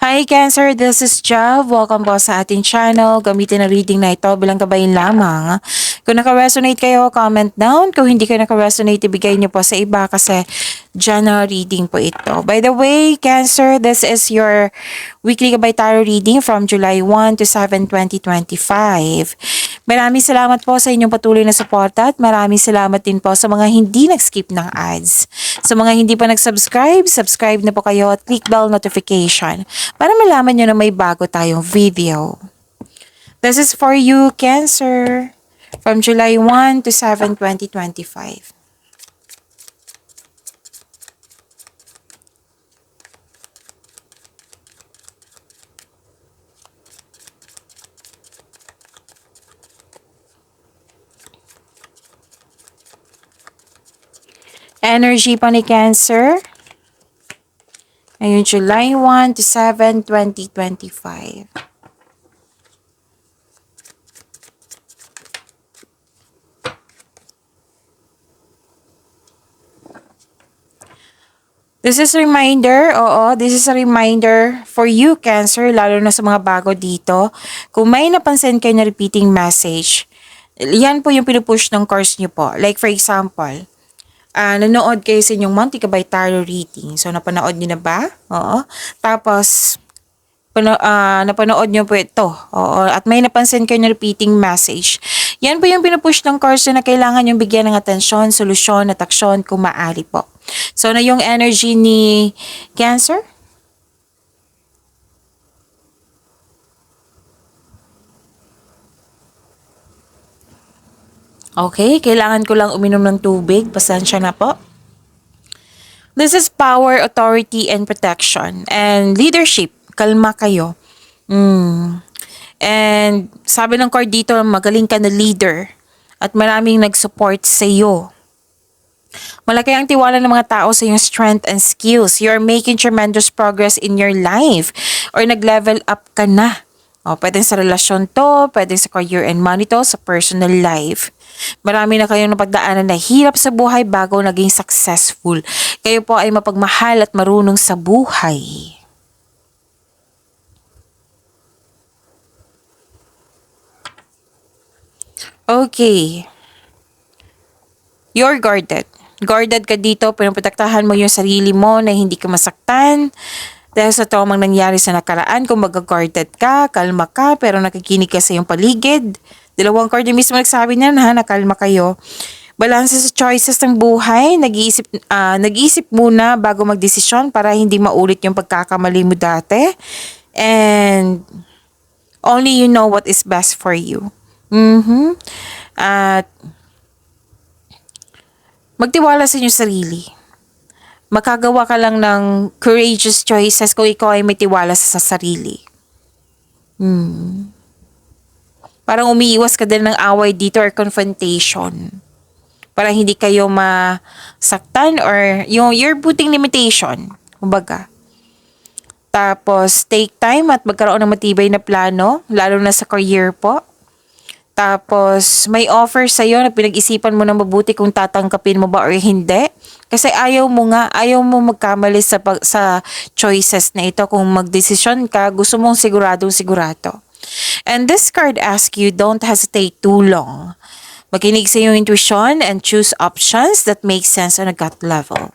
Hi Cancer, this is Jav. Welcome po sa ating channel. Gamitin ang reading na ito bilang gabayin lamang. Kung naka-resonate kayo, comment down. Kung hindi kayo naka-resonate, ibigay niyo po sa iba kasi general reading po ito. By the way, Cancer, this is your weekly gabay tarot reading from July 1 to 7, 2025. Maraming salamat po sa inyong patuloy na suporta at maraming salamat din po sa mga hindi nag-skip ng ads. Sa mga hindi pa nag-subscribe, subscribe na po kayo at click bell notification para malaman nyo na may bago tayong video. This is for you, Cancer, from July 1 to 7, 2025. Energy pa ni Cancer. Ayun, July 1 to 7, 2025. This is a reminder, this is a reminder for you, Cancer, lalo na sa mga bago dito. Kung may napansin kayo na repeating message, yan po yung pinupush ng course nyo po. Like for example, nanood kayo sa inyong Monthly Gabay Tarot reading. So, napanood nyo na ba? Oo. Tapos, napanood nyo po ito. Oo. At may napansin kayo na repeating message. Yan po yung pinupush ng course na kailangan yung bigyan ng atensyon, solusyon, at aksyon kung maaari po. So, na yung energy ni Cancer? Okay, kailangan ko lang uminom ng tubig. Pasensya na po. This is power, authority, and protection. And leadership. Kalma kayo. And sabi ng card dito, magaling ka na leader. At maraming nag-support sa iyo. Malaki ang tiwala ng mga tao sa iyong strength and skills. You're making tremendous progress in your life. Or nag-level up ka na. Pwedeng sa relasyon to, pwedeng sa career and money to, sa personal life. Marami na kayong napagdaanan na hirap sa buhay bago naging successful. Kayo po ay mapagmahal at marunong sa buhay. Okay. You're guarded. Guarded ka dito, pinaprotektahan mo yung sarili mo na hindi ka masaktan. Dahil sa traumang nangyari sa nakaraan, kung mag-guarded ka, kalma ka, pero nakikinig ka sa iyong paligid. Dalawang card yung mismo nagsabi niyan, nakalma kayo. Balanse sa choices ng buhay, nag-iisip muna bago magdesisyon para hindi maulit yung pagkakamali mo dati. And only you know what is best for you. At magtiwala sa inyong sarili. Makagawa ka lang ng courageous choices kung ikaw ay may tiwala sa sarili. Parang umiiwas ka din ng away dito or confrontation. Para hindi kayo masaktan or you're putting limitation. Kumbaga. Tapos, take time at magkaroon ng matibay na plano, lalo na sa career po. Tapos, may offer sa'yo na pinag-isipan mo na mabuti kung tatanggapin mo ba or hindi. Kasi ayaw mo magkamali sa choices na ito. Kung magdesisyon ka, gusto mong sigurado. And this card asks you, don't hesitate too long. Makinig sa iyong intuition and choose options that make sense on a gut level.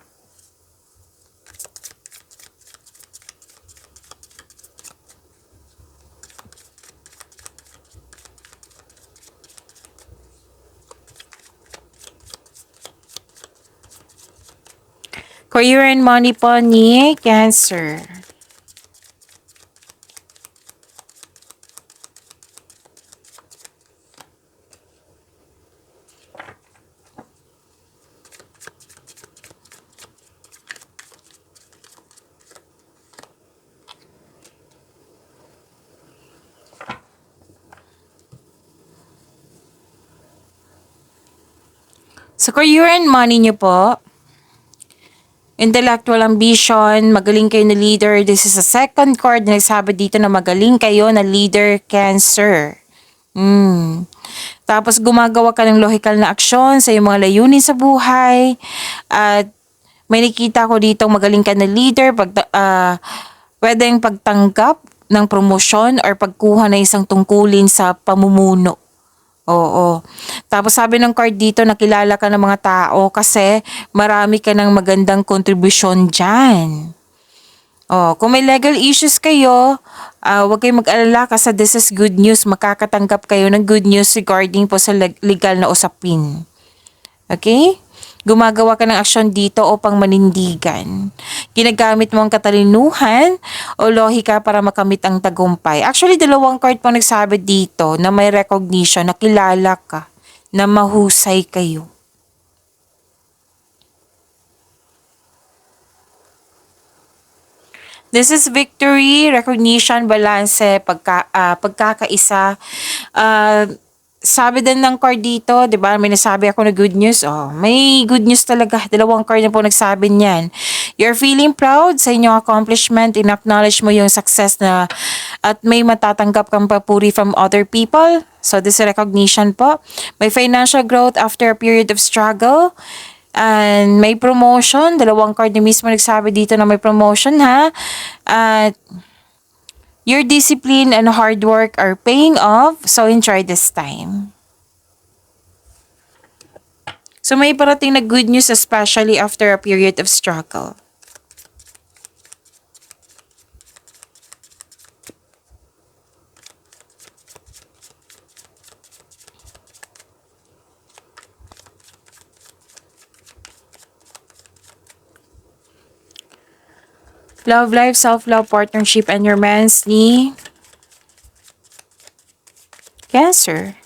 Career and money po ni Cancer. Sa career and money niyo po, intellectual ambition, magaling kayo na leader. This is a second card na nagsabi dito na magaling kayo na leader, Cancer. Tapos gumagawa ka ng logical na aksyon sa iyong mga layunin sa buhay. At may nakita ko dito magaling ka na leader. Pwedeng pagtanggap ng promosyon or pagkuha ng isang tungkulin sa pamumuno. Oo. Tapos sabi ng card dito, nakilala ka ng mga tao kasi marami ka ng magandang kontribusyon dyan. Oh, kung may legal issues kayo, huwag kayong mag-alala kasi this is good news. Makakatanggap kayo ng good news regarding po sa legal na usapin. Okay? Gumagawa ka ng aksyon dito upang manindigan. Ginagamit mo ang katalinuhan o lohika para makamit ang tagumpay. Actually, dalawang card po nagsabi dito na may recognition, na kilala ka, na mahusay kayo. This is victory, recognition, balance, pagkakaisa. Sabi din ng card dito, 'di ba? May nasabi ako na good news. Oh, may good news talaga. Dalawang card na po nagsabi niyan. You're feeling proud sa inyong accomplishment, in-acknowledge mo yung success na at may matatanggap kang papuri from other people. So this is recognition po. May financial growth after a period of struggle. And may promotion. Dalawang card na mismo nagsabi dito na may promotion, ha. At your discipline and hard work are paying off, so enjoy this time. So may parating na good news, especially after a period of struggle. Love life, self-love, partnership, and romance ni Cancer.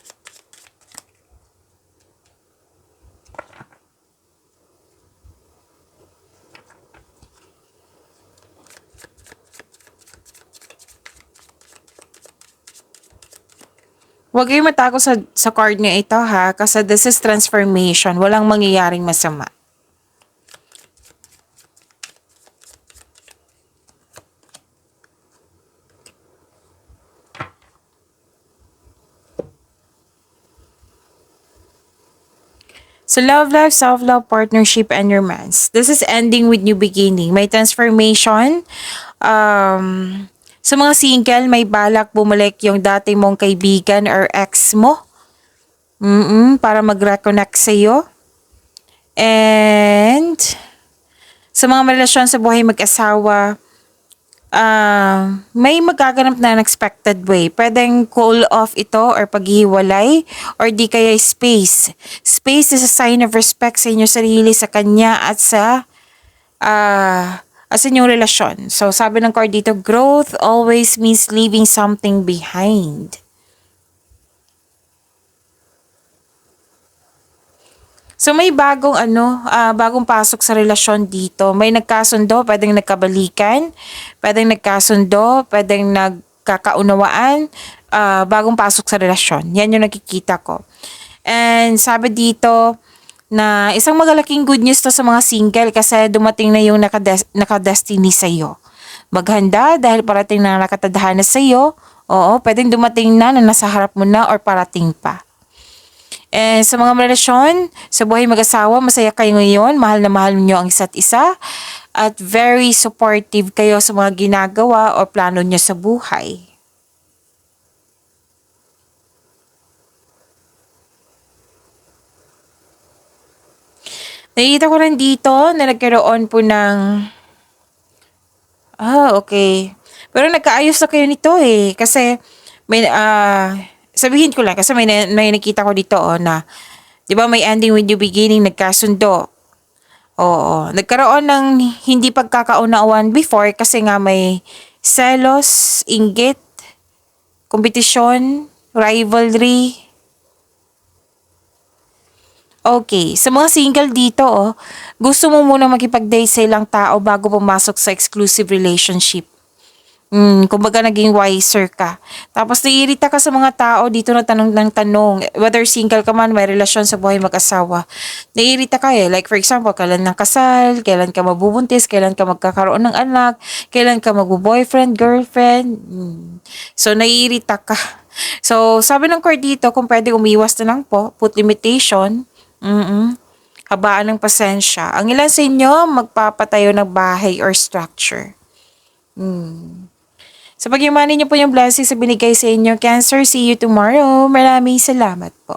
Huwag kayong matakot sa card niya ito, ha, kasi this is transformation. Walang mangyayaring masama. So love life, self-love, partnership, and romance. This is ending with new beginning. May transformation. Sa mga single, may balak bumalik yung dati mong kaibigan or ex mo. Para mag-reconnect sa'yo. And sa mga relasyon sa buhay mag-asawa, may magaganap na unexpected way. Pwedeng cool off ito or paghihiwalay or di kaya space. Space is a sign of respect sa inyong sarili, sa kanya at sa inyong relasyon. So sabi ng card dito, growth always means leaving something behind. So may bagong pasok sa relasyon dito. May nagkasundo, pwedeng nagkabalikan, pwedeng nagkasundo, pwedeng nagkakaunawaan, bagong pasok sa relasyon. Yan yung nakikita ko. And sabi dito na isang magalaking good news to sa mga single kasi dumating na yung nakadestiny sa iyo. Maghanda dahil parating na nakatadhana sa iyo. Oo, pwedeng dumating na nasa harap mo na or parating pa. And sa mga relasyon, sa buhay mag-asawa, masaya kayo ngayon, mahal na mahal niyo ang isa't isa, at very supportive kayo sa mga ginagawa o plano niyo sa buhay. Nakikita ko rin dito na nagkaroon po ng okay. Pero nagkaayos na kayo nito eh. Kasi, may, sabihin ko lang, kasi may nakita ko dito na, di ba may ending with new beginning, nagkasundo. Oo. Nagkaroon ng hindi pagkakaunawaan before kasi nga may selos, inggit, kompetisyon, rivalry. Okay, sa mga single dito, gusto mo muna makipag-date sa ilang tao bago pumasok sa exclusive relationship. Kumbaga naging wiser ka. Tapos naiirita ka sa mga tao dito na tanong ng tanong, whether single ka man, may relasyon sa buhay mag-asawa. Naiirita ka eh. Like for example, kailan ng kasal, kailan ka mabubuntis, kailan ka magkakaroon ng anak, kailan ka magbo-boyfriend, girlfriend. So naiirita ka. So sabi ng card dito, kung pwede umiwas na lang po, put limitation. Habaan ng pasensya. Ang ilan sa inyo magpapatayo ng bahay or structure. Sa pagyamanin niyo po yung blessings sa binigay sa inyo, Cancer. See you tomorrow. Maraming salamat po.